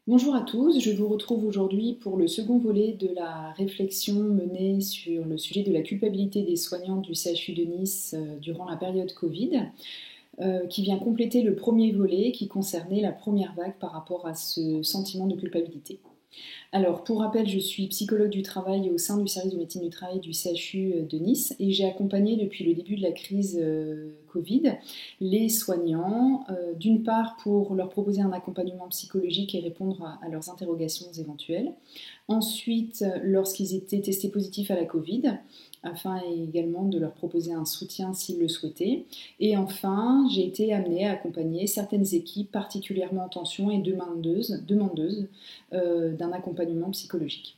Bonjour à tous, je vous retrouve aujourd'hui pour le second volet de la réflexion menée sur le sujet de la culpabilité des soignants du CHU de Nice durant la période Covid, qui vient compléter le premier volet qui concernait la première vague par rapport à ce sentiment de culpabilité. Alors, pour rappel, je suis psychologue du travail au sein du service de médecine du travail du CHU de Nice et j'ai accompagné depuis le début de la crise Covid les soignants, d'une part pour leur proposer un accompagnement psychologique et répondre à leurs interrogations éventuelles. Ensuite, lorsqu'ils étaient testés positifs à la Covid, afin également de leur proposer un soutien s'ils le souhaitaient. Et enfin, j'ai été amenée à accompagner certaines équipes particulièrement en tension et demandeuses d'un accompagnement psychologique.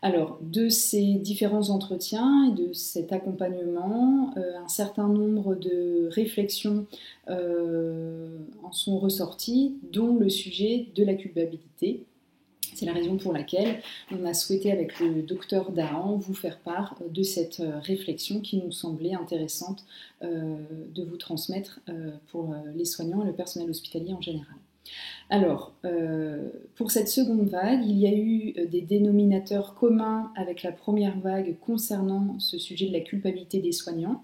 Alors, de ces différents entretiens et de cet accompagnement, un certain nombre de réflexions en sont ressorties, dont le sujet de la culpabilité. C'est la raison pour laquelle on a souhaité, avec le docteur Dahan, vous faire part de cette réflexion qui nous semblait intéressante de vous transmettre pour les soignants et le personnel hospitalier en général. Alors, pour cette seconde vague, il y a eu des dénominateurs communs avec la première vague concernant ce sujet de la culpabilité des soignants,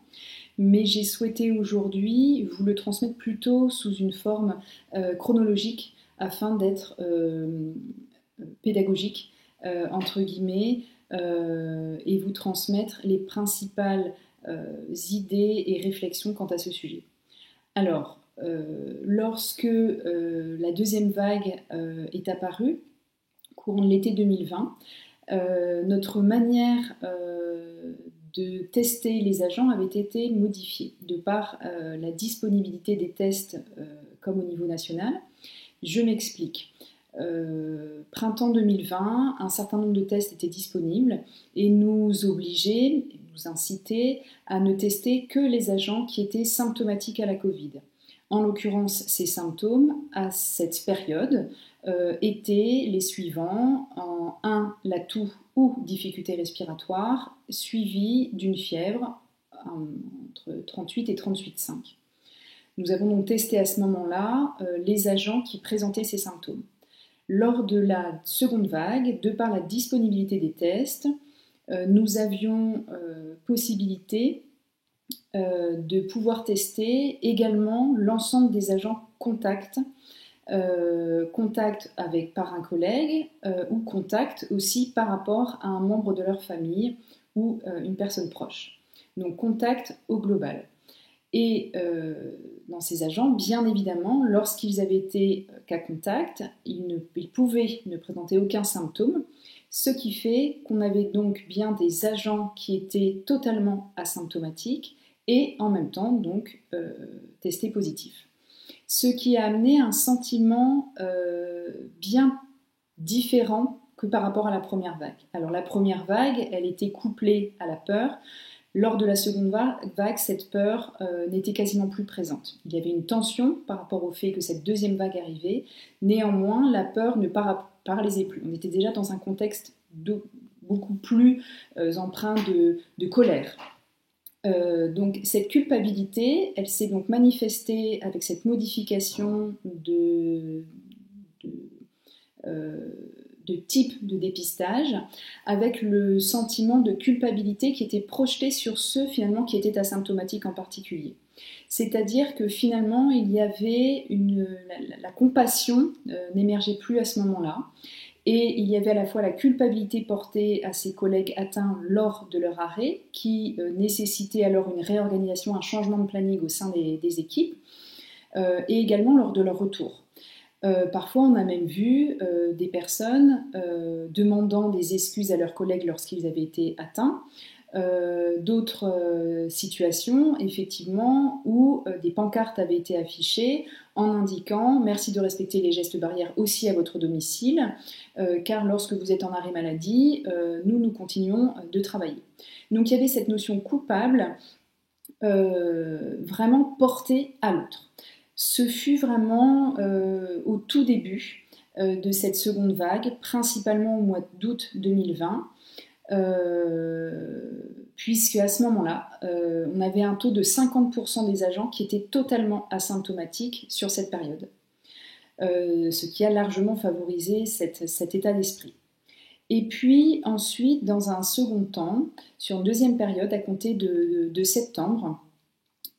mais j'ai souhaité aujourd'hui vous le transmettre plutôt sous une forme chronologique afin d'être pédagogique, entre guillemets, et vous transmettre les principales idées et réflexions quant à ce sujet. Alors, lorsque la deuxième vague est apparue, courant de l'été 2020, notre manière de tester les agents avait été modifiée de par la disponibilité des tests comme au niveau national. Je m'explique. Printemps 2020, un certain nombre de tests étaient disponibles et nous obligeaient, nous incitaient à ne tester que les agents qui étaient symptomatiques à la Covid. En l'occurrence, ces symptômes, à cette période, étaient les suivants. En 1, la toux ou difficulté respiratoire, suivie d'une fièvre entre 38 et 38,5. Nous avons donc testé à ce moment-là les agents qui présentaient ces symptômes. Lors de la seconde vague, de par la disponibilité des tests, nous avions possibilité de pouvoir tester également l'ensemble des agents contacts, contact par un collègue ou contact aussi par rapport à un membre de leur famille ou une personne proche. Donc contact au global. Et dans ces agents, bien évidemment, lorsqu'ils avaient été cas contact, ils pouvaient ne présenter aucun symptôme, ce qui fait qu'on avait donc bien des agents qui étaient totalement asymptomatiques et en même temps donc testés positifs. Ce qui a amené un sentiment bien différent que par rapport à la première vague. Alors la première vague, elle était couplée à la peur. Lors de la seconde vague, cette peur n'était quasiment plus présente. Il y avait une tension par rapport au fait que cette deuxième vague arrivait. Néanmoins, la peur ne paralysait plus. On était déjà dans un contexte beaucoup plus empreint de colère. Donc cette culpabilité, elle s'est donc manifestée avec cette modification de type de dépistage, avec le sentiment de culpabilité qui était projeté sur ceux finalement qui étaient asymptomatiques en particulier. C'est-à-dire que finalement il y avait la compassion n'émergeait plus à ce moment-là, et il y avait à la fois la culpabilité portée à ses collègues atteints lors de leur arrêt, qui nécessitait alors une réorganisation, un changement de planning au sein des équipes, et également lors de leur retour. Parfois, on a même vu des personnes demandant des excuses à leurs collègues lorsqu'ils avaient été atteints. D'autres situations, effectivement, où des pancartes avaient été affichées en indiquant « Merci de respecter les gestes barrières aussi à votre domicile, car lorsque vous êtes en arrêt maladie, nous continuons de travailler. » Donc, il y avait cette notion coupable vraiment portée à l'autre. Ce fut vraiment au tout début de cette seconde vague, principalement au mois d'août 2020, puisque à ce moment-là, on avait un taux de 50% des agents qui étaient totalement asymptomatiques sur cette période. ce qui a largement favorisé cet état d'esprit. Et puis ensuite, dans un second temps, sur une deuxième période, à compter de septembre,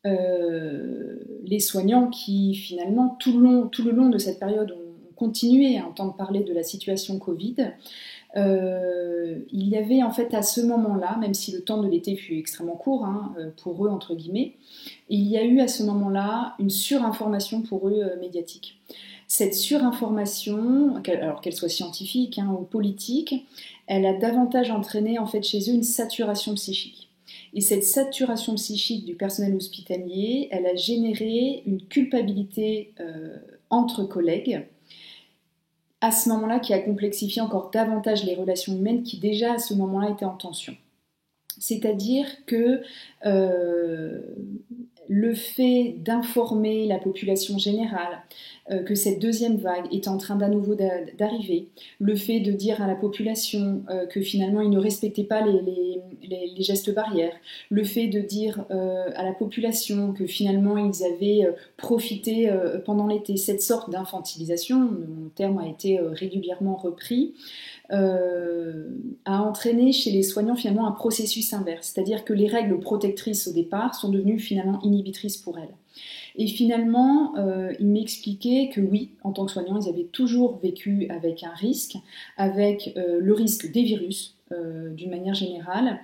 les soignants qui finalement tout le long de cette période ont continué à entendre parler de la situation Covid, il y avait en fait à ce moment-là, même si le temps de l'été fut extrêmement court pour eux entre guillemets, il y a eu à ce moment-là une surinformation pour eux médiatique. Cette surinformation, alors qu'elle soit scientifique ou politique, elle a davantage entraîné en fait chez eux une saturation psychique. Et cette saturation psychique du personnel hospitalier, elle a généré une culpabilité entre collègues, à ce moment-là qui a complexifié encore davantage les relations humaines qui déjà à ce moment-là étaient en tension. C'est-à-dire que le fait d'informer la population générale que cette deuxième vague est en train d'à nouveau d'arriver, le fait de dire à la population que finalement ils ne respectaient pas les gestes barrières, le fait de dire à la population que finalement ils avaient profité pendant l'été, cette sorte d'infantilisation, le terme a été régulièrement repris, a entraîné chez les soignants finalement un processus inverse, c'est-à-dire que les règles protectrices au départ sont devenues finalement inhibitrices pour elles. Et finalement, ils m'expliquaient que oui, en tant que soignants, ils avaient toujours vécu avec un risque, avec le risque des virus d'une manière générale,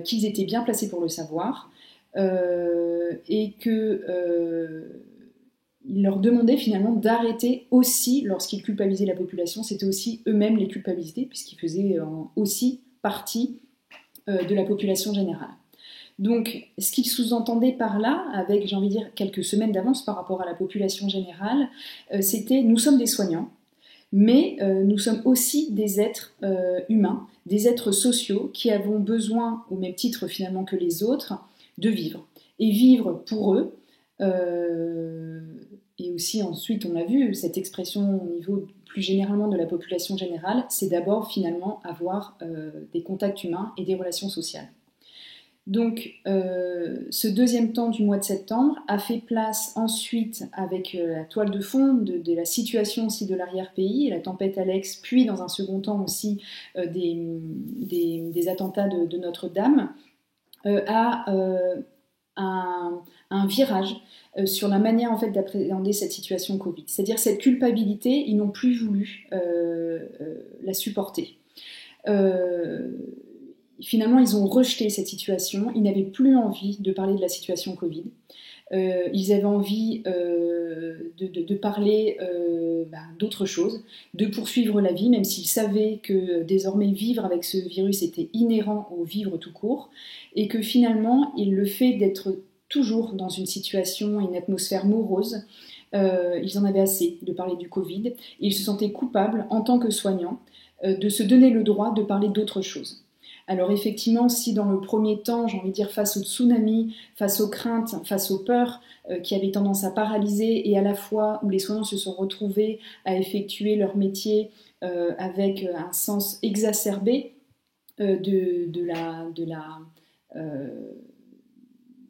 qu'ils étaient bien placés pour le savoir, et que il leur demandait finalement d'arrêter aussi, lorsqu'ils culpabilisaient la population, c'était aussi eux-mêmes les culpabiliser, puisqu'ils faisaient aussi partie de la population générale. Donc, ce qu'ils sous-entendaient par là, avec, j'ai envie de dire, quelques semaines d'avance par rapport à la population générale, c'était « nous sommes des soignants, mais nous sommes aussi des êtres humains, des êtres sociaux qui avons besoin, au même titre finalement que les autres, de vivre. Et vivre pour eux, et aussi ensuite on a vu cette expression au niveau plus généralement de la population générale, c'est d'abord finalement avoir des contacts humains et des relations sociales. Donc ce deuxième temps du mois de septembre a fait place ensuite avec la toile de fond de la situation aussi de l'arrière-pays, la tempête Alex, puis dans un second temps aussi des attentats de Notre-Dame, à un virage sur la manière en fait d'appréhender cette situation Covid. C'est-à-dire cette culpabilité, ils n'ont plus voulu la supporter. Finalement, ils ont rejeté cette situation, ils n'avaient plus envie de parler de la situation Covid. Ils avaient envie de parler d'autre chose, de poursuivre la vie, même s'ils savaient que désormais vivre avec ce virus était inhérent au vivre tout court, et que finalement, le fait d'être toujours dans une situation, une atmosphère morose, ils en avaient assez de parler du Covid, et ils se sentaient coupables, en tant que soignants, de se donner le droit de parler d'autre chose. Alors effectivement, si dans le premier temps, j'ai envie de dire face au tsunami, face aux craintes, face aux peurs qui avaient tendance à paralyser, et à la fois où les soignants se sont retrouvés à effectuer leur métier avec un sens exacerbé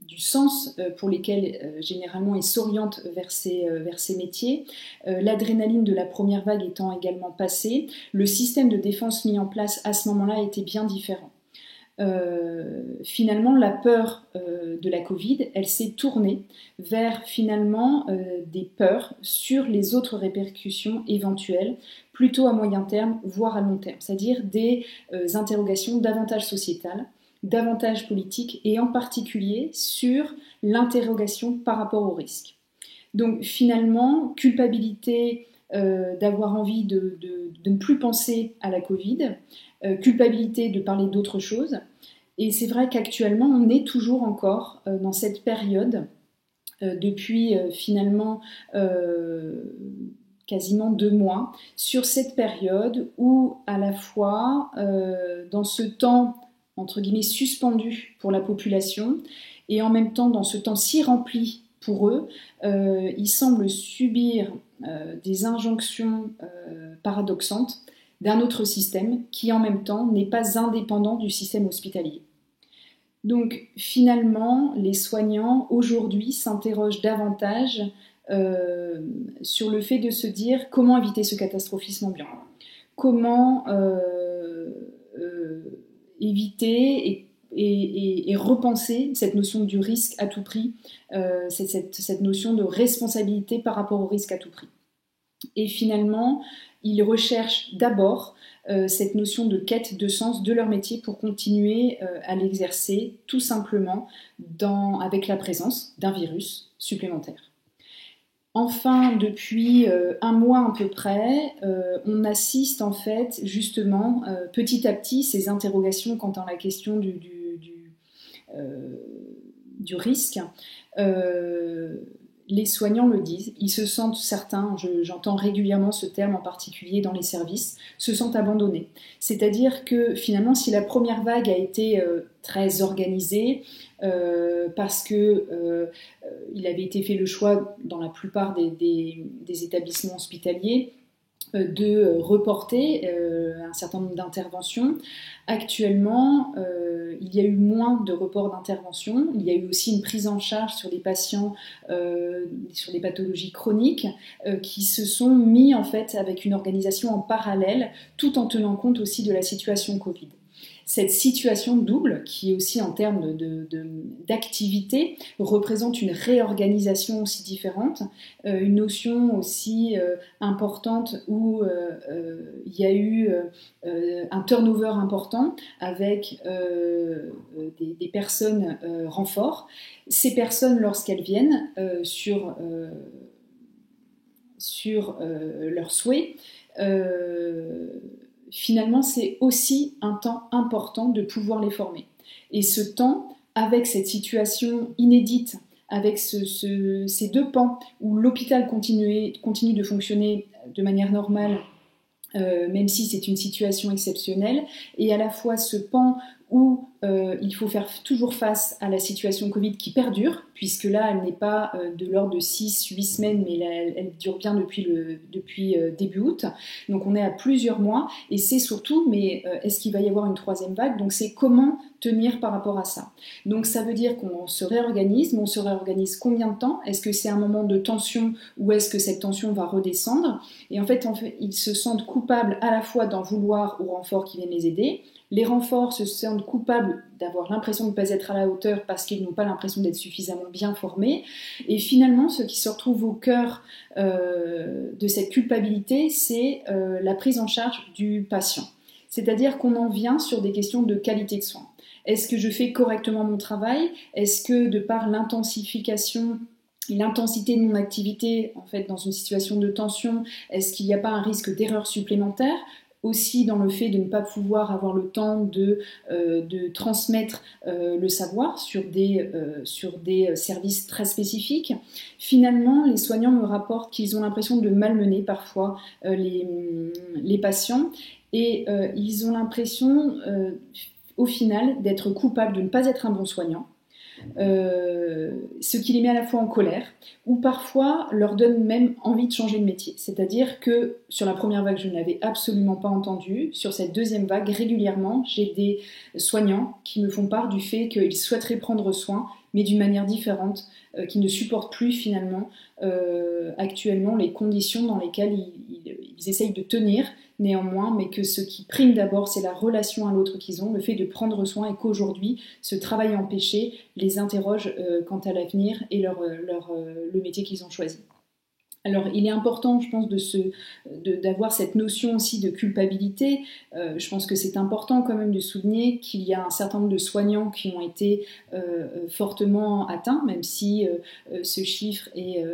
du sens pour lesquels généralement ils s'orientent vers ces métiers, l'adrénaline de la première vague étant également passée, le système de défense mis en place à ce moment-là était bien différent. Finalement, la peur de la Covid, elle s'est tournée vers finalement des peurs sur les autres répercussions éventuelles, plutôt à moyen terme, voire à long terme, c'est-à-dire des interrogations davantage sociétales, davantage politiques, et en particulier sur l'interrogation par rapport au risque. Donc finalement, culpabilité d'avoir envie de ne plus penser à la Covid, culpabilité de parler d'autre chose. Et c'est vrai qu'actuellement, on est toujours encore dans cette période, depuis finalement quasiment 2 mois, sur cette période où à la fois, dans ce temps, entre guillemets, suspendu pour la population, et en même temps dans ce temps si rempli pour eux, ils semblent subir des injonctions paradoxantes d'un autre système qui en même temps n'est pas indépendant du système hospitalier. Donc finalement, les soignants aujourd'hui s'interrogent davantage sur le fait de se dire comment éviter ce catastrophisme ambiant, comment éviter et repenser cette notion du risque à tout prix, cette notion de responsabilité par rapport au risque à tout prix. Et finalement, ils recherchent d'abord cette notion de quête de sens de leur métier pour continuer à l'exercer tout simplement avec la présence d'un virus supplémentaire. Enfin, depuis un mois à peu près, on assiste en fait justement petit à petit ces interrogations quant à la question du risque. Les soignants le disent, ils se sentent certains, j'entends régulièrement ce terme en particulier dans les services, se sentent abandonnés. C'est-à-dire que finalement, si la première vague a été très organisée, parce que il avait été fait le choix dans la plupart des établissements hospitaliers de reporter un certain nombre d'interventions. Actuellement, il y a eu moins de reports d'intervention. Il y a eu aussi une prise en charge sur des patients sur des pathologies chroniques qui se sont mis en fait avec une organisation en parallèle, tout en tenant compte aussi de la situation Covid. Cette situation double, qui est aussi en termes d'activité, représente une réorganisation aussi différente, une notion aussi importante où il y a eu un turnover important avec des personnes renforts. Ces personnes, lorsqu'elles viennent sur leurs souhaits, finalement, c'est aussi un temps important de pouvoir les former. Et ce temps, avec cette situation inédite, avec ces deux pans où l'hôpital continue de fonctionner de manière normale, même si c'est une situation exceptionnelle, et à la fois ce pan où il faut faire toujours face à la situation Covid qui perdure, puisque là, elle n'est pas de l'ordre de 6-8 semaines, mais elle dure bien depuis début août. Donc on est à plusieurs mois, et c'est surtout, mais est-ce qu'il va y avoir une troisième vague? Donc c'est comment tenir par rapport à ça. Donc ça veut dire qu'on se réorganise, mais on se réorganise combien de temps? Est-ce que c'est un moment de tension, ou est-ce que cette tension va redescendre? Et en fait, ils se sentent coupables à la fois d'en vouloir aux renforts qui viennent les aider. Les renforts se sentent coupables d'avoir l'impression de ne pas être à la hauteur parce qu'ils n'ont pas l'impression d'être suffisamment bien formés. Et finalement, ce qui se retrouve au cœur de cette culpabilité, c'est la prise en charge du patient. C'est-à-dire qu'on en vient sur des questions de qualité de soins. Est-ce que je fais correctement mon travail? Est-ce que de par l'intensification et l'intensité de mon activité, en fait, dans une situation de tension, est-ce qu'il n'y a pas un risque d'erreur supplémentaire? Aussi dans le fait de ne pas pouvoir avoir le temps de transmettre le savoir sur des services très spécifiques. Finalement, les soignants me rapportent qu'ils ont l'impression de malmener parfois les patients et ils ont l'impression au final d'être coupables de ne pas être un bon soignant. Ce qui les met à la fois en colère ou parfois leur donne même envie de changer de métier. C'est-à-dire que sur la première vague, je ne l'avais absolument pas entendu. Sur cette deuxième vague, régulièrement, j'ai des soignants qui me font part du fait qu'ils souhaiteraient prendre soin, mais d'une manière différente, qui ne supportent plus finalement actuellement les conditions dans lesquelles ils essayent de tenir néanmoins, mais que ce qui prime d'abord, c'est la relation à l'autre qu'ils ont, le fait de prendre soin et qu'aujourd'hui, ce travail empêché les interroge quant à l'avenir et le métier qu'ils ont choisi. Alors, il est important, je pense, d'avoir cette notion aussi de culpabilité. Je pense que c'est important quand même de souligner qu'il y a un certain nombre de soignants qui ont été fortement atteints, même si ce chiffre est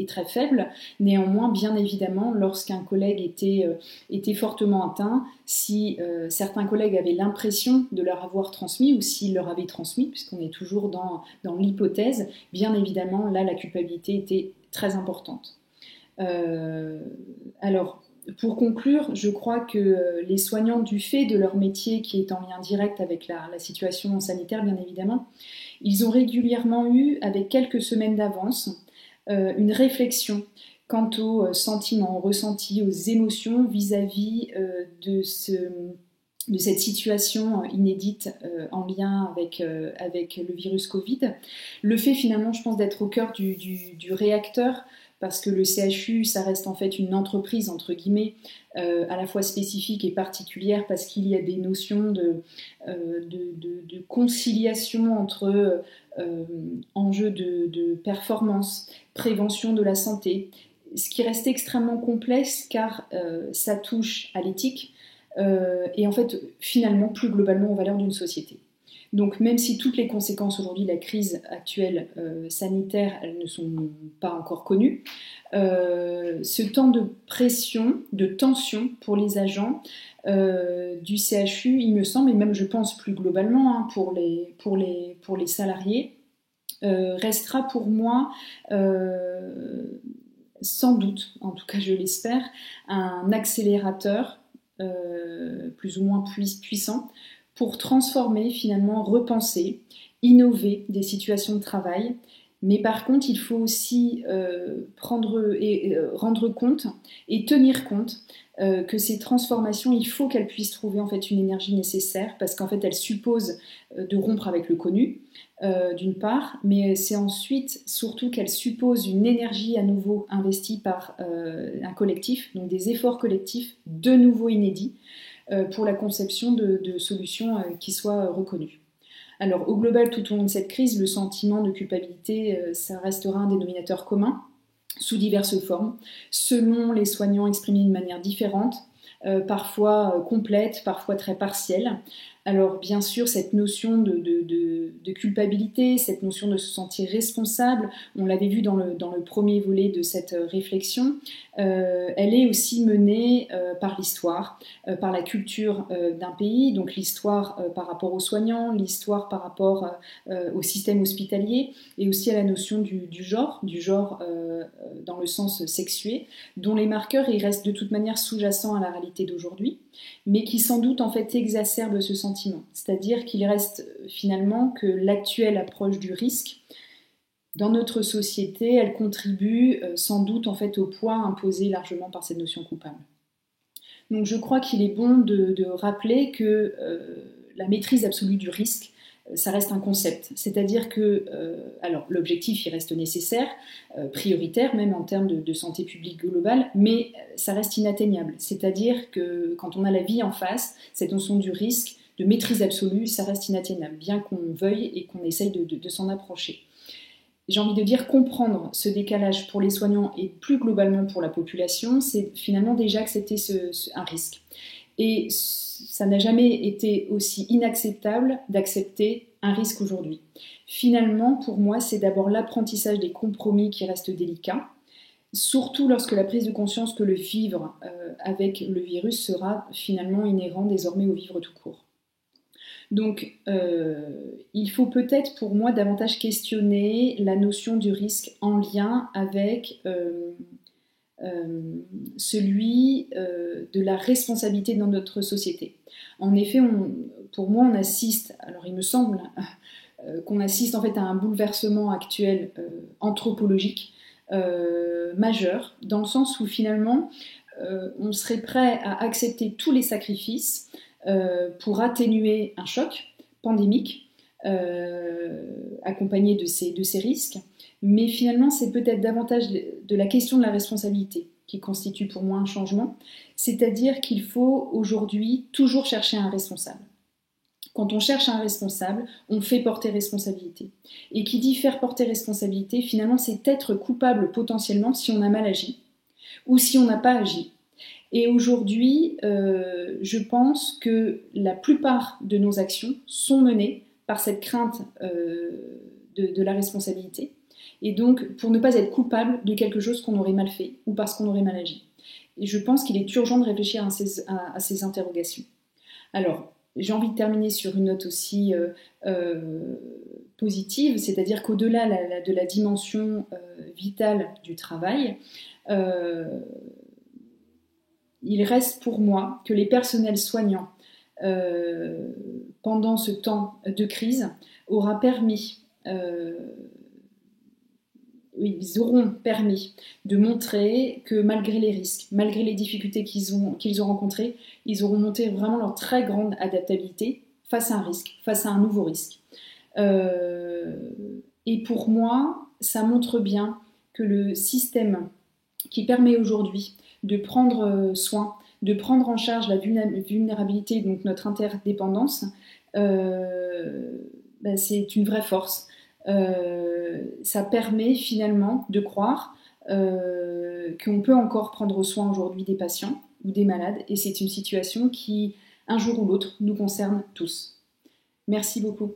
très faible. Néanmoins, bien évidemment, lorsqu'un collègue était fortement atteint, si certains collègues avaient l'impression de leur avoir transmis ou s'ils leur avaient transmis, puisqu'on est toujours dans l'hypothèse, bien évidemment, là, la culpabilité était très importante. Alors, pour conclure, je crois que les soignants, du fait de leur métier qui est en lien direct avec la situation sanitaire, bien évidemment, ils ont régulièrement eu, avec quelques semaines d'avance, une réflexion quant aux sentiments, aux ressentis, aux émotions vis-à-vis de de cette situation inédite en lien avec le virus Covid. Le fait finalement, je pense, d'être au cœur du réacteur, parce que le CHU, ça reste en fait une entreprise, entre guillemets, à la fois spécifique et particulière, parce qu'il y a des notions de conciliation entre enjeux de performance, prévention de la santé, ce qui reste extrêmement complexe car ça touche à l'éthique, et en fait, finalement, plus globalement, aux valeurs d'une société. Donc, même si toutes les conséquences aujourd'hui de la crise actuelle sanitaire, elles ne sont pas encore connues, ce temps de pression, de tension pour les agents du CHU, il me semble, et même je pense plus globalement pour les salariés, restera pour moi sans doute, en tout cas je l'espère, un accélérateur plus ou moins puissant pour transformer, finalement, repenser, innover des situations de travail. Mais par contre, il faut aussi rendre compte et tenir compte que ces transformations, il faut qu'elles puissent trouver en fait une énergie nécessaire, parce qu'en fait, elles supposent de rompre avec le connu, d'une part, mais c'est ensuite surtout qu'elles supposent une énergie à nouveau investie par un collectif, donc des efforts collectifs de nouveau inédits, pour la conception de solutions qui soient reconnues. Alors au global, tout au long de cette crise, le sentiment de culpabilité, ça restera un dénominateur commun, sous diverses formes, selon les soignants exprimés d'une manière différente, parfois complète, parfois très partielle. Alors bien sûr, cette notion de culpabilité, cette notion de se sentir responsable, on l'avait vu dans le premier volet de cette réflexion, elle est aussi menée par l'histoire, par la culture d'un pays, donc l'histoire par rapport aux soignants, l'histoire par rapport au système hospitalier, et aussi à la notion du genre dans le sens sexué, dont les marqueurs ils restent de toute manière sous-jacents à la réalité d'aujourd'hui, mais qui sans doute en fait exacerbe ce sentiment. C'est-à-dire qu'il reste finalement que l'actuelle approche du risque, dans notre société, elle contribue sans doute en fait au poids imposé largement par cette notion coupable. Donc je crois qu'il est bon de rappeler que la maîtrise absolue du risque, ça reste un concept. C'est-à-dire que, alors l'objectif il reste nécessaire, prioritaire même en termes de santé publique globale, mais ça reste inatteignable. C'est-à-dire que quand on a la vie en face, cette notion du risque, de maîtrise absolue, ça reste inatteignable, bien qu'on veuille et qu'on essaye de s'en approcher. J'ai envie de dire, comprendre ce décalage pour les soignants et plus globalement pour la population, c'est finalement déjà accepter un risque. Et ça n'a jamais été aussi inacceptable d'accepter un risque aujourd'hui. Finalement, pour moi, c'est d'abord l'apprentissage des compromis qui restent délicats, surtout lorsque la prise de conscience que le vivre avec le virus sera finalement inhérent désormais au vivre tout court. Donc, il faut peut-être pour moi davantage questionner la notion du risque en lien avec celui de la responsabilité dans notre société. En effet, pour moi, on assiste, alors il me semble qu'on assiste en fait à un bouleversement actuel anthropologique majeur, dans le sens où finalement, on serait prêt à accepter tous les sacrifices pour atténuer un choc pandémique accompagné de ces risques. Mais finalement, c'est peut-être davantage de la question de la responsabilité qui constitue pour moi un changement. C'est-à-dire qu'il faut aujourd'hui toujours chercher un responsable. Quand on cherche un responsable, on fait porter responsabilité. Et qui dit faire porter responsabilité, finalement, c'est être coupable potentiellement si on a mal agi ou si on n'a pas agi. Et aujourd'hui, je pense que la plupart de nos actions sont menées par cette crainte de la responsabilité. Et donc, pour ne pas être coupable de quelque chose qu'on aurait mal fait ou parce qu'on aurait mal agi. Et je pense qu'il est urgent de réfléchir à ces interrogations. Alors, j'ai envie de terminer sur une note aussi positive, c'est-à-dire qu'au-delà de la dimension vitale du travail, il reste pour moi que les personnels soignants, pendant ce temps de crise, aura permis ils auront permis de montrer que malgré les risques, malgré les difficultés qu'ils ont rencontrées, ils auront montré vraiment leur très grande adaptabilité face à un risque, face à un nouveau risque. Euh, et pour moi, ça montre bien que le système qui permet aujourd'hui de prendre soin, de prendre en charge la vulnérabilité, donc notre interdépendance, c'est une vraie force. Ça permet finalement de croire qu'on peut encore prendre soin aujourd'hui des patients ou des malades, et c'est une situation qui, un jour ou l'autre, nous concerne tous. Merci beaucoup.